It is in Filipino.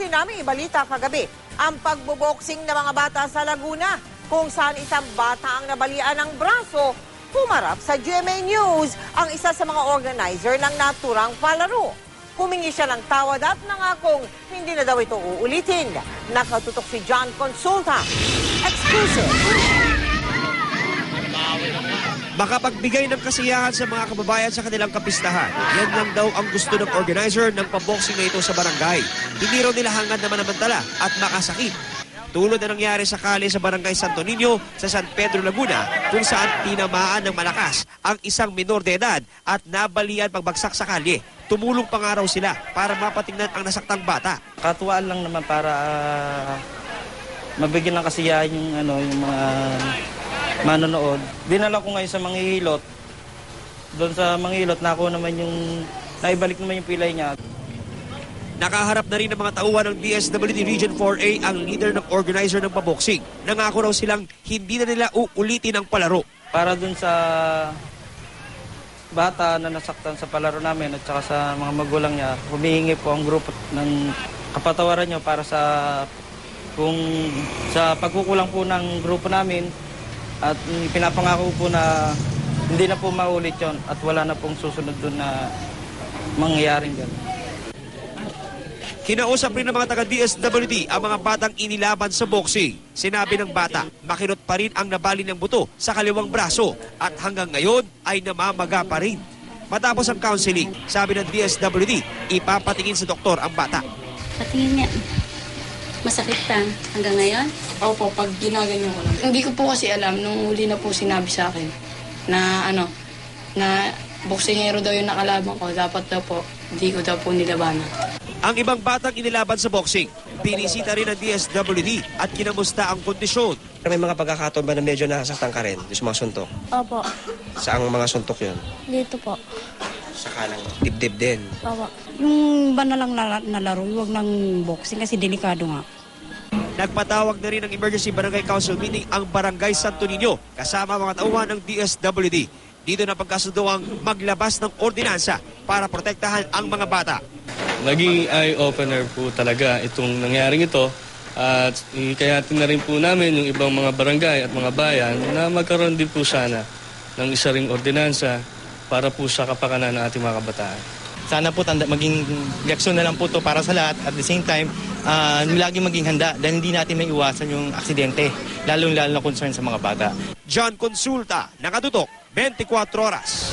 din namin ibalita kagabi ang pagboboksing ng mga bata sa Laguna, kung saan isang bata ang nabalian ng braso. Humarap sa GMA News ang isa sa mga organizer ng naturang palaro. Humingi siya ng tawad at nangakong hindi na daw ito uulitin. Nakatutok si John Consulta. Exclusive. Makapagbigay ng kasiyahan sa mga kababayan sa kanilang kapistahan. Yan lang daw ang gusto ng organizer ng paboksing na ito sa barangay. Hindi raw nila hangad na manamantala at makasakit. Tulad na nangyari sa kali sa barangay Santo Niño sa San Pedro, Laguna, kung saan tinamaan ng malakas ang isang minor de edad at nabalian pagbagsak sa kali. Tumulong pa nga raw sila para mapatingnan ang nasaktang bata. Katuwaan lang naman para mabigyan ng kasiyahan yung mga manonood. Dinala ko ngayon sa Manghihilot. Doon sa Manghihilot, naibalik naman yung pilay niya. Nakaharap na rin ng mga tauhan ng DSWD Region 4A ang leader ng organizer ng paboksing. Nangako raw silang hindi na nila uulitin ang palaro. Para doon sa bata na nasaktan sa palaro namin at saka sa mga magulang niya, humihingi po ang grupo ng kapatawaran niyo para sa pagkukulang po ng grupo namin. At pinapangako po na hindi na po maulit yon at wala na pong susunod doon na mangyayaring gano'n. Kinausap rin ng mga taga-DSWD ang mga batang inilaban sa boxing. Sinabi ng bata, makinot pa rin ang nabali ng buto sa kaliwang braso at hanggang ngayon ay namamaga pa rin. Matapos ang counseling, sabi ng DSWD, ipapatingin sa doktor ang bata. Patingin niya. Masakit pa hanggang ngayon? Opo, pag ginaganyan ko lang. Hindi ko po kasi alam, nung huli na po sinabi sa akin na na boksingero daw yung nakalaban ko, dapat daw po, hindi ko daw po nilabanan. Ang ibang batang inilaban sa boxing, binisita rin ng DSWD at kinamusta ang kondisyon. May mga pagkakataon ba na medyo nasasaktan ka rin sa mga suntok? Opo. Saang mga suntok yun? Dito po. Saka lang dibdib din. Opo. Yung ba na lang nalaro, huwag ng boxing kasi delikado nga. Nagpatawag na rin ng Emergency Barangay Council meeting ang Barangay Santo Niño kasama mga tauhan ng DSWD. Dito na pagkasundo ang maglabas ng ordinansa para protektahan ang mga bata. Naging eye-opener po talaga itong nangyaring ito at ikayatin na rin po namin yung ibang mga barangay at mga bayan na magkaroon din po sana ng isa ring ordinansa para po sa kapakanan ng ating mga kabataan. Sana po maging reaksyon na lang po ito para sa lahat. At the same time, lagi maging handa dahil hindi natin may iwasan yung aksidente, lalong-lalo na concern sa mga bata. John Consulta, nakatutok, 24 oras.